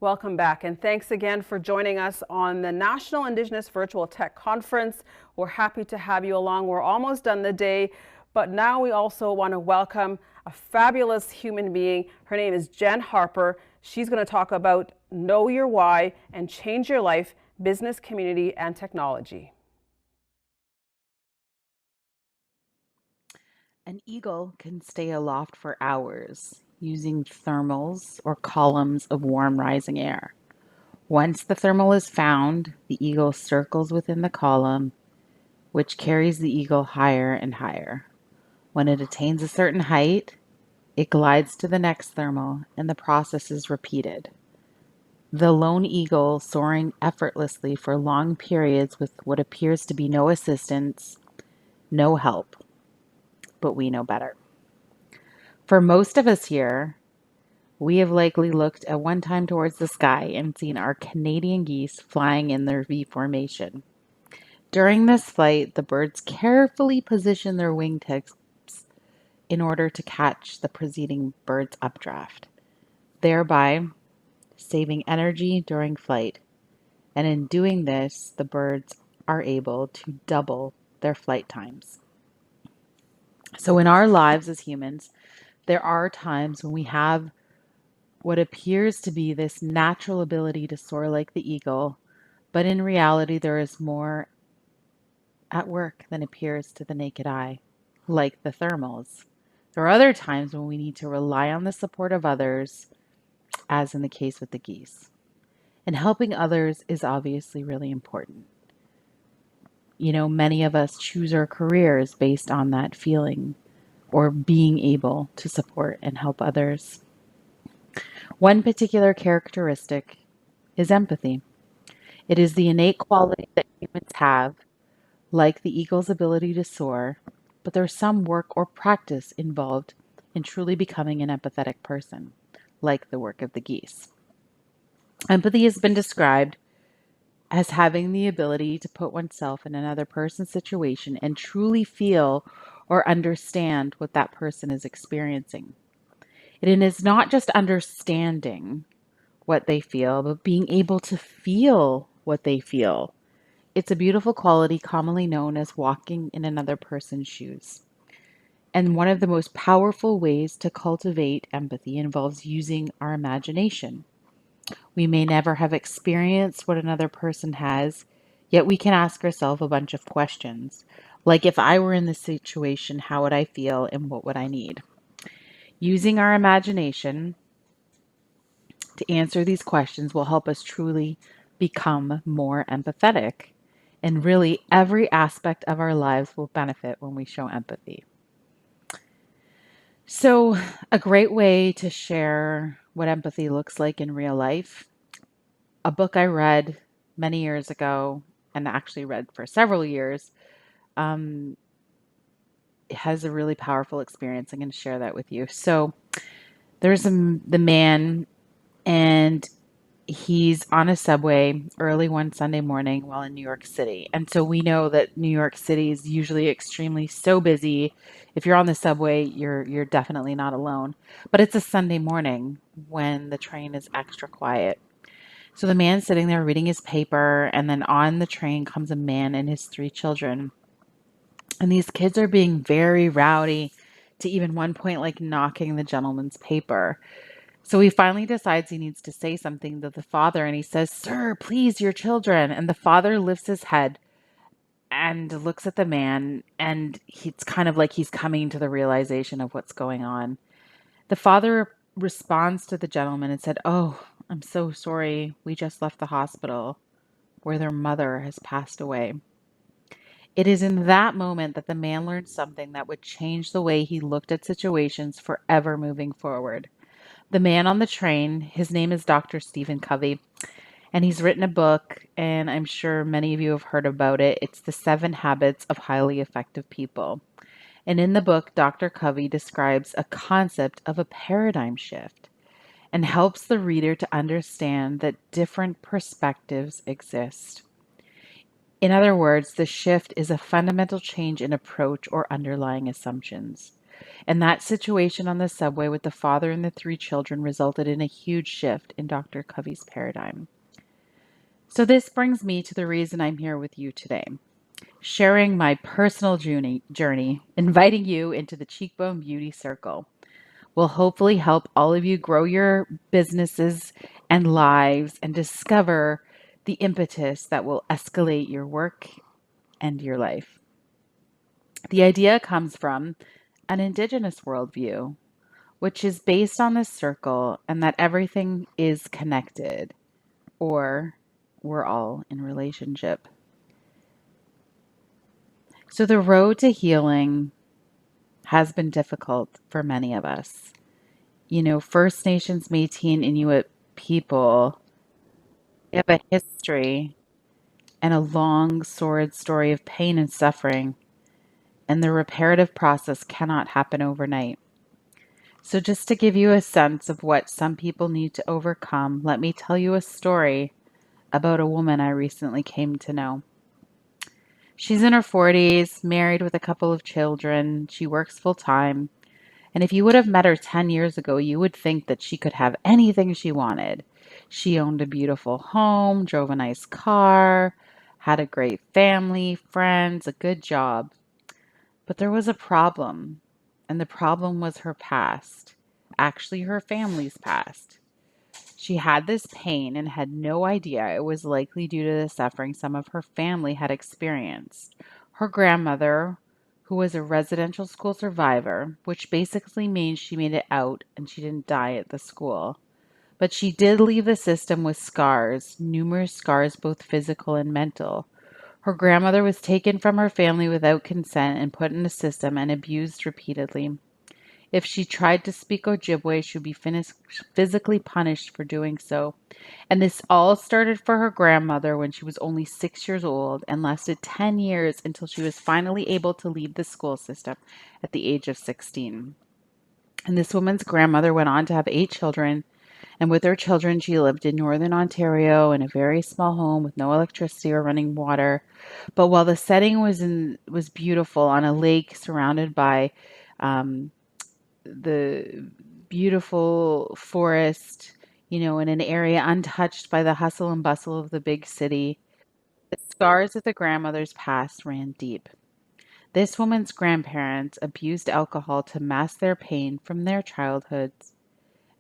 Welcome back, and thanks again for joining us on the National Indigenous Virtual Tech Conference. We're happy to have you along. We're almost done the day, but now we also want to welcome a fabulous human being. Her name is Jenn Harper. She's going to talk about Know Your Why and Change Your Life, Business, Community, and Technology. An eagle can stay aloft for hours using thermals or columns of warm rising air. Once the thermal is found, the eagle circles within the column, which carries the eagle higher and higher. When it attains a certain height, it glides to the next thermal, and the process is repeated. The lone eagle soaring effortlessly for long periods with what appears to be no assistance, no help, but we know better. For most of us here, we have likely looked at one time towards the sky and seen our Canadian geese flying in their V formation. During this flight, the birds carefully position their wingtips in order to catch the preceding bird's updraft, thereby saving energy during flight. And in doing this, the birds are able to double their flight times. So in our lives as humans, there are times when we have what appears to be this natural ability to soar like the eagle, but in reality, there is more at work than appears to the naked eye, like the thermals. There are other times when we need to rely on the support of others, as in the case with the geese. And helping others is obviously really important. You know, many of us choose our careers based on that feeling or being able to support and help others. One particular characteristic is empathy. It is the innate quality that humans have, like the eagle's ability to soar, but there's some work or practice involved in truly becoming an empathetic person, like the work of the geese. Empathy has been described as having the ability to put oneself in another person's situation and truly feel or understand what that person is experiencing. It is not just understanding what they feel, but being able to feel what they feel. It's a beautiful quality commonly known as walking in another person's shoes. And one of the most powerful ways to cultivate empathy involves using our imagination. We may never have experienced what another person has, yet we can ask ourselves a bunch of questions. Like, if I were in this situation, how would I feel and what would I need? Using our imagination to answer these questions will help us truly become more empathetic. And really, every aspect of our lives will benefit when we show empathy. So, a great way to share what empathy looks like in real life, a book I read many years ago and actually read for several years, um, has a really powerful experience. I'm going to share that with you. So, there's the man, and he's on a subway early one Sunday morning while in New York City. And so we know that New York City is usually extremely so busy. If you're on the subway, you're definitely not alone. But it's a Sunday morning when the train is extra quiet. So the man's sitting there reading his paper, and then on the train comes a man and his three children. And these kids are being very rowdy, to even one point like knocking the gentleman's paper. So he finally decides he needs to say something to the father, and he says, "Sir, please, your children." And the father lifts his head and looks at the man, and it's kind of like he's coming to the realization of what's going on. The father responds to the gentleman and said, "Oh, I'm so sorry. We just left the hospital where their mother has passed away." It is in that moment that the man learned something that would change the way he looked at situations forever moving forward. The man on the train, his name is Dr. Stephen Covey, and he's written a book, and I'm sure many of you have heard about it. It's The 7 Habits of Highly Effective People. And in the book, Dr. Covey describes a concept of a paradigm shift and helps the reader to understand that different perspectives exist. In other words, the shift is a fundamental change in approach or underlying assumptions. And that situation on the subway with the father and the three children resulted in a huge shift in Dr. Covey's paradigm. So, this brings me to the reason I'm here with you today, sharing my personal journey, inviting you into the Cheekbone Beauty Circle will hopefully help all of you grow your businesses and lives and discover the impetus that will escalate your work and your life. The idea comes from an Indigenous worldview, which is based on this circle and that everything is connected, or we're all in relationship. So the road to healing has been difficult for many of us. You know, First Nations, Métis, and Inuit people have a history and a long, sordid story of pain and suffering, and the reparative process cannot happen overnight. So, just to give you a sense of what some people need to overcome, let me tell you a story about a woman I recently came to know. She's in her 40s, married with a couple of children. She works full time. And if you would have met her 10 years ago, you would think that she could have anything she wanted. She owned a beautiful home, drove a nice car, had a great family, friends, a good job. But there was a problem, and the problem was her past. Actually, her family's past. She had this pain and had no idea it was likely due to the suffering some of her family had experienced. Her grandmother, who was a residential school survivor, which basically means she made it out and she didn't die at the school. But she did leave the system with scars, numerous scars, both physical and mental. Her grandmother was taken from her family without consent and put in a system and abused repeatedly. If she tried to speak Ojibwe, she would be physically punished for doing so. And this all started for her grandmother when she was only 6 years old and lasted 10 years until she was finally able to leave the school system at the age of 16. And this woman's grandmother went on to have 8 children. And with her children, she lived in northern Ontario in a very small home with no electricity or running water. But while the setting was beautiful on a lake surrounded by the beautiful forest, in an area untouched by the hustle and bustle of the big city, the scars of the grandmother's past ran deep. This woman's grandparents abused alcohol to mask their pain from their childhoods,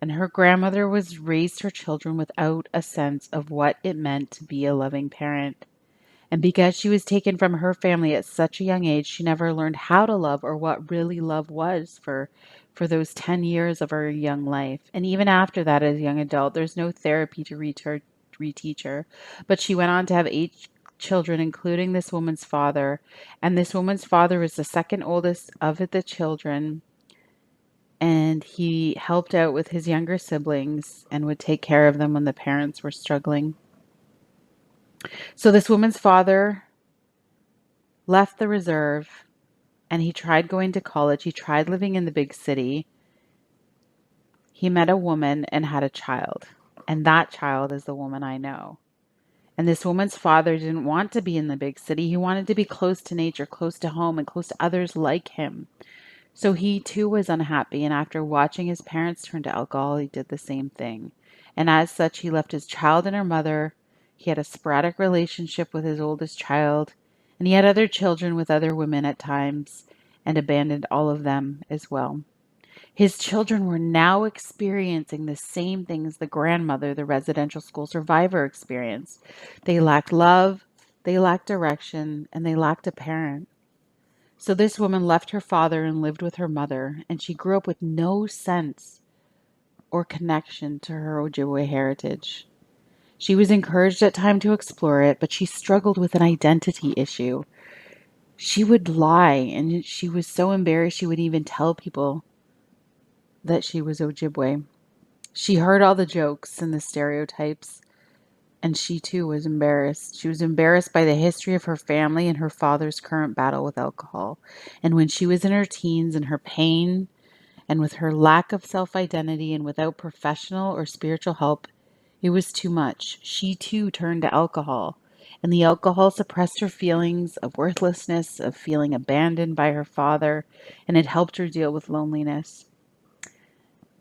and her grandmother was raised her children without a sense of what it meant to be a loving parent. And because she was taken from her family at such a young age, she never learned how to love or what really love was for those 10 years of her young life. And even after that, as a young adult, there's no therapy to reteach her. But she went on to have 8 children, including this woman's father. And this woman's father was the second oldest of the children. And he helped out with his younger siblings and would take care of them when the parents were struggling. So this woman's father left the reserve and he tried going to college. He tried living in the big city. He met a woman and had a child. And that child is the woman I know. And this woman's father didn't want to be in the big city. He wanted to be close to nature, close to home, and close to others like him. So he too was unhappy. And after watching his parents turn to alcohol, he did the same thing. And as such, he left his child and her mother. He had a sporadic relationship with his oldest child. And he had other children with other women at times and abandoned all of them as well. His children were now experiencing the same things the grandmother, the residential school survivor, experienced. They lacked love, they lacked direction, and they lacked a parent. So this woman left her father and lived with her mother, and she grew up with no sense or connection to her Ojibwe heritage. She was encouraged at times to explore it, but she struggled with an identity issue. She would lie, and she was so embarrassed she would even tell people that she was Ojibwe. She heard all the jokes and the stereotypes, and she too was embarrassed. She was embarrassed by the history of her family and her father's current battle with alcohol. And when she was in her teens and her pain and with her lack of self-identity and without professional or spiritual help, it was too much. She too turned to alcohol. And the alcohol suppressed her feelings of worthlessness, of feeling abandoned by her father, and it helped her deal with loneliness.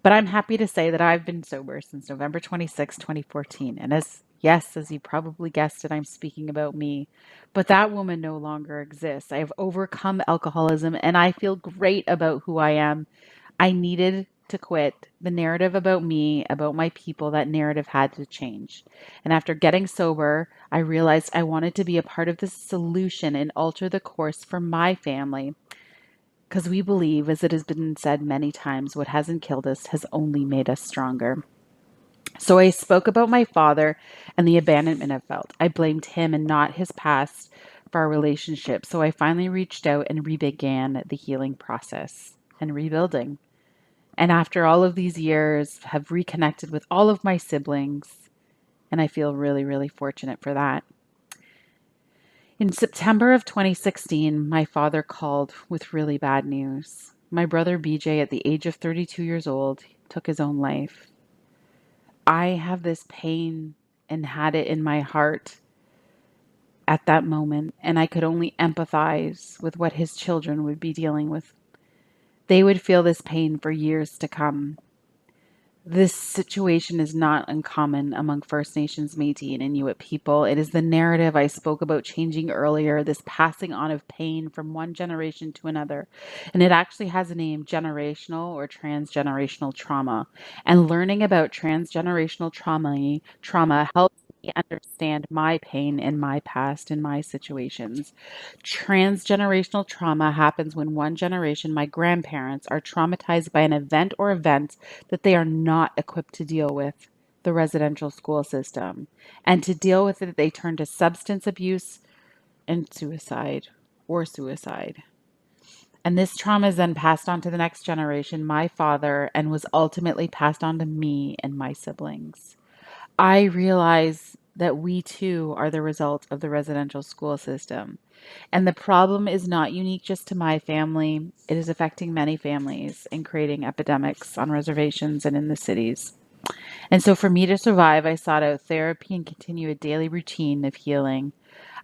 But I'm happy to say that I've been sober since November 26, 2014. And as you probably guessed it, I'm speaking about me. But that woman no longer exists. I have overcome alcoholism and I feel great about who I am. I needed to quit. The narrative about me, about my people, that narrative had to change. And after getting sober, I realized I wanted to be a part of the solution and alter the course for my family. Because we believe, as it has been said many times, what hasn't killed us has only made us stronger. So I spoke about my father and the abandonment I felt. I blamed him and not his past for our relationship. So I finally reached out and began the healing process and rebuilding. And after all of these years, have reconnected with all of my siblings, and I feel really, really fortunate for that. In September of 2016, my father called with really bad news. My brother BJ, at the age of 32 years old, took his own life. I have this pain and had it in my heart at that moment, and I could only empathize with what his children would be dealing with. They would feel this pain for years to come. This situation is not uncommon among First Nations, Métis, and Inuit people. It is the narrative I spoke about changing earlier, this passing on of pain from one generation to another. And it actually has a name, generational or transgenerational trauma. And learning about transgenerational trauma helps me understand my pain and my past and my situations. Transgenerational trauma happens when one generation, my grandparents, are traumatized by an event or events that they are not equipped to deal with, the residential school system. And to deal with it, they turn to substance abuse and suicide or suicide. And this trauma is then passed on to the next generation, my father, and was ultimately passed on to me and my siblings. I realize that we too are the result of the residential school system. And the problem is not unique just to my family. It is affecting many families and creating epidemics on reservations and in the cities. And so for me to survive, I sought out therapy and continue a daily routine of healing.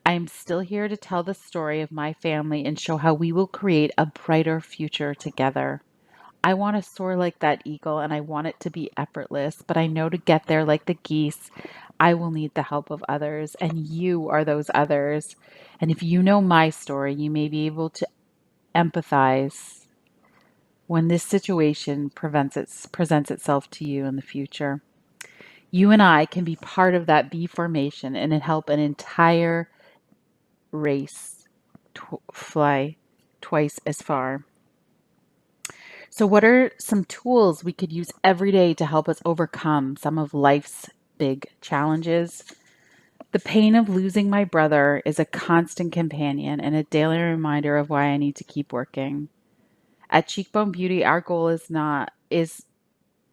I am still here to tell the story of my family and show how we will create a brighter future together. I want to soar like that eagle and I want it to be effortless, but I know to get there like the geese, I will need the help of others, and you are those others. And if you know my story, you may be able to empathize when this situation presents itself to you in the future. You and I can be part of that bee formation and help an entire race fly twice as far. So, what are some tools we could use every day to help us overcome some of life's big challenges? The pain of losing my brother is a constant companion and a daily reminder of why I need to keep working. At Cheekbone Beauty, our goal is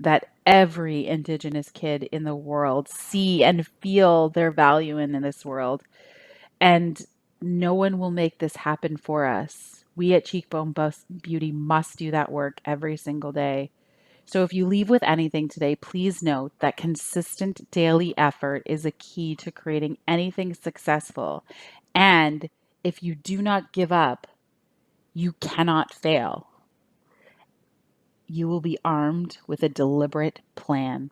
that every Indigenous kid in the world see and feel their value in this world. And no one will make this happen for us. We at Beauty must do that work every single day. So if you leave with anything today, please note that consistent daily effort is a key to creating anything successful. And if you do not give up, you cannot fail. You will be armed with a deliberate plan.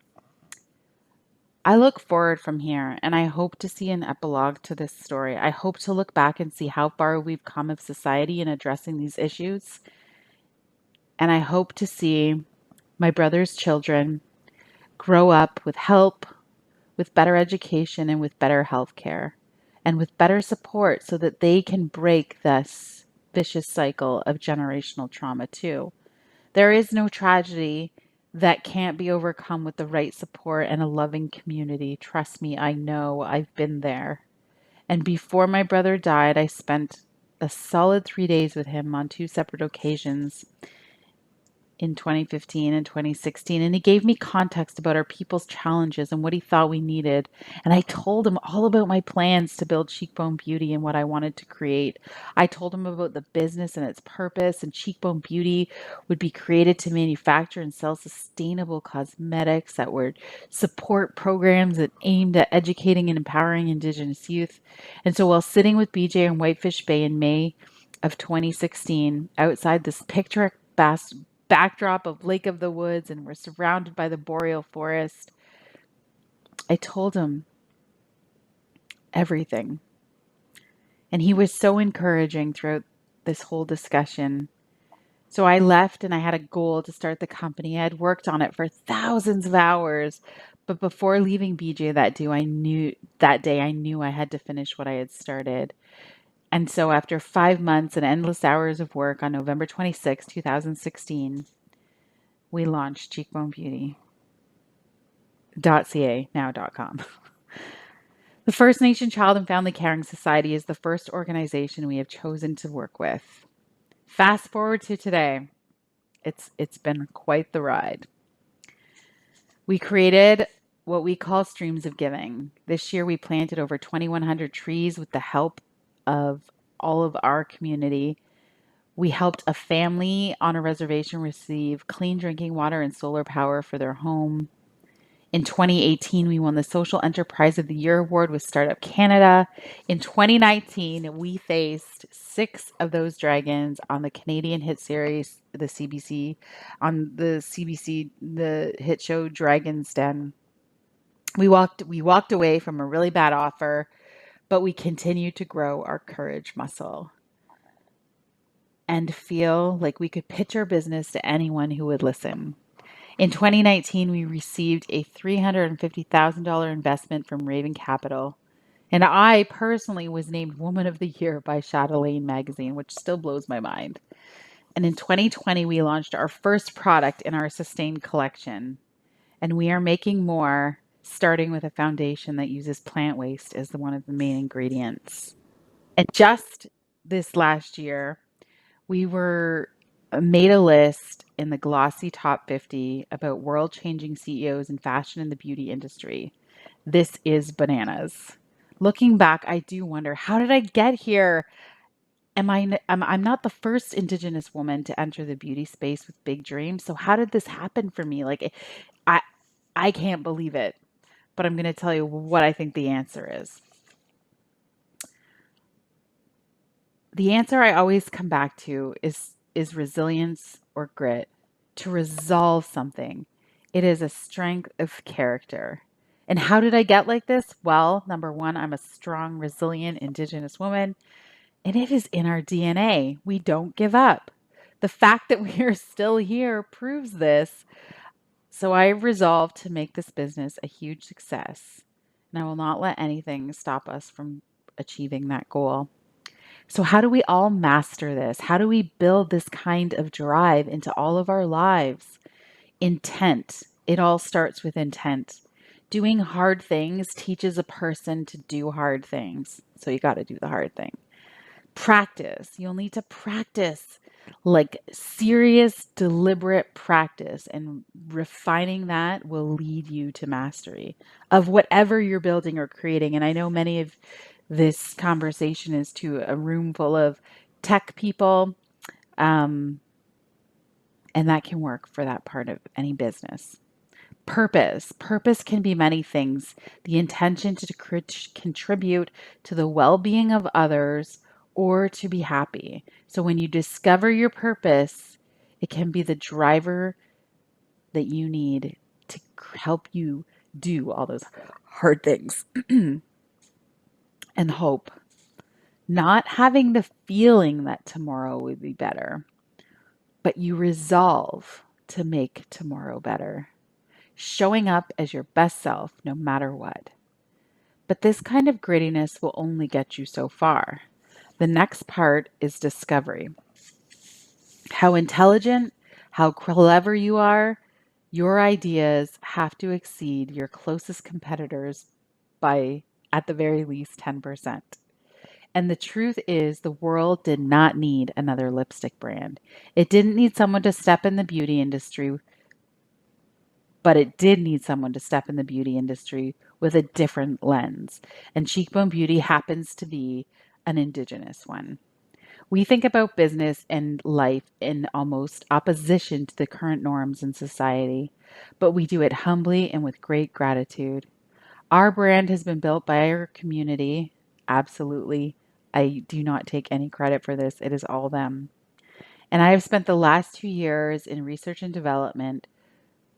I look forward from here and I hope to see an epilogue to this story. I hope to look back and see how far we've come as society in addressing these issues. And I hope to see my brother's children grow up with help, with better education, and with better health care, and with better support so that they can break this vicious cycle of generational trauma too. There is no tragedy that can't be overcome with the right support and a loving community. Trust me, I know. I've been there. And before my brother died, I spent a solid 3 days with him on two separate occasions in 2015 and 2016, and he gave me context about our people's challenges and what he thought we needed. And I told him all about my plans to build Cheekbone Beauty and what I wanted to create. I told him about the business and its purpose, and Cheekbone Beauty would be created to manufacture and sell sustainable cosmetics that would support programs that aimed at educating and empowering Indigenous youth. And so while sitting with BJ in Whitefish Bay in May of 2016, outside this picturesque backdrop of Lake of the Woods, and we're surrounded by the boreal forest, I told him everything. And he was so encouraging throughout this whole discussion. So I left and I had a goal to start the company. I had worked on it for thousands of hours. But before leaving BJ that day I knew I had to finish what I had started. And so after 5 months and endless hours of work, on November 26, 2016, we launched cheekbonebeauty.ca, now.com. The First Nation Child and Family Caring Society is the first organization we have chosen to work with. Fast forward to today. It's been quite the ride. We created what we call Streams of Giving. This year we planted over 2,100 trees with the help of all of our community. We helped a family on a reservation receive clean drinking water and solar power for their home. In 2018, we won the Social Enterprise of the Year award with Startup Canada. In 2019, we faced 6 of those dragons on the Canadian hit series, the CBC, the hit show Dragon's Den. We walked away from a really bad offer, but we continued to grow our courage muscle and feel like we could pitch our business to anyone who would listen. In 2019, we received a $350,000 investment from Raven Capital, and I personally was named Woman of the Year by Chatelaine magazine, which still blows my mind. And in 2020, we launched our first product in our Sustained collection, and we are making more, starting with a foundation that uses plant waste as one of the main ingredients. And just this last year, we were made a list in the glossy top 50 about world-changing CEOs in fashion and the beauty industry. This is bananas. Looking back, I do wonder, how did I get here? I'm not the first Indigenous woman to enter the beauty space with big dreams. So how did this happen for me? I I can't believe it. But I'm going to tell you what I think the answer is. The answer I always come back to is resilience or grit. To resolve something, it is a strength of character. And how did I get like this? Well, number one, I'm a strong, resilient Indigenous woman, and it is in our DNA. We don't give up. The fact that we are still here proves this. So I resolved to make this business a huge success, and I will not let anything stop us from achieving that goal. So, how do we all master this? How do we build this kind of drive into all of our lives? Intent. It all starts with intent. Doing hard things teaches a person to do hard things. So, you got to do the hard thing. Practice. You'll need to practice, like serious, deliberate practice, and refining that will lead you to mastery of whatever you're building or creating. And I know many of this conversation is to a room full of tech people, and that can work for that part of any business. Purpose. Purpose can be many things. The intention to contribute to the well-being of others or to be happy. So when you discover your purpose, it can be the driver that you need to help you do all those hard things. And hope. Not having the feeling that tomorrow would be better, but you resolve to make tomorrow better. Showing up as your best self no matter what. But this kind of grittiness will only get you so far. The next part is discovery. How intelligent, how clever you are, your ideas have to exceed your closest competitors by, at the very least, 10%. And the truth is, the world did not need another lipstick brand. It didn't need someone to step in the beauty industry, but it did need someone to step in the beauty industry with a different lens. And Cheekbone Beauty happens to be an Indigenous one. We think about business and life in almost opposition to the current norms in society, but we do it humbly and with great gratitude. Our brand has been built by our community. Absolutely. I do not take any credit for this. It is all them. And I have spent the last 2 years in research and development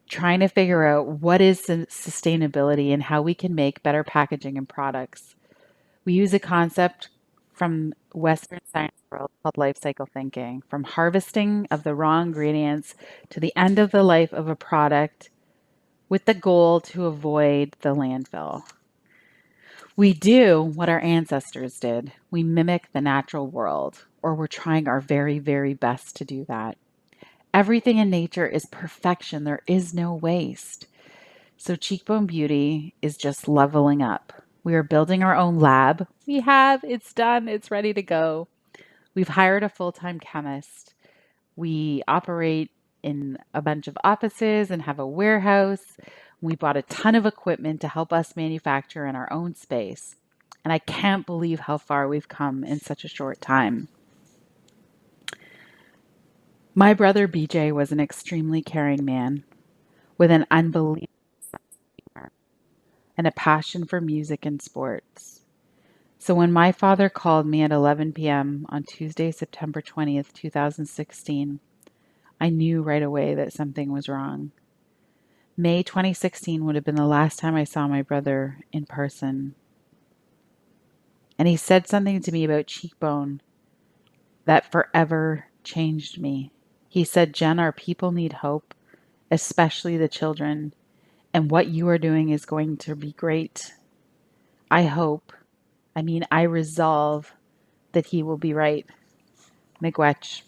trying to figure out what is sustainability and how we can make better packaging and products. We use a concept from Western science world called life cycle thinking, from harvesting of the raw ingredients to the end of the life of a product with the goal to avoid the landfill. We do what our ancestors did. We mimic the natural world, or we're trying our very, very best to do that. Everything in nature is perfection. There is no waste. So Cheekbone Beauty is just leveling up. We are building our own lab. It's done, it's ready to go. We've hired a full-time chemist. We operate in a bunch of offices and have a warehouse. We bought a ton of equipment to help us manufacture in our own space. And I can't believe how far we've come in such a short time. My brother BJ was an extremely caring man with an unbelievable humor and a passion for music and sports. So when my father called me at 11 p.m. on Tuesday, September 20th, 2016, I knew right away that something was wrong. May 2016 would have been the last time I saw my brother in person. And he said something to me about Cheekbone that forever changed me. He said, Jen, our people need hope, especially the children, and what you are doing is going to be great. I hope, I resolve that he will be right. Miigwech.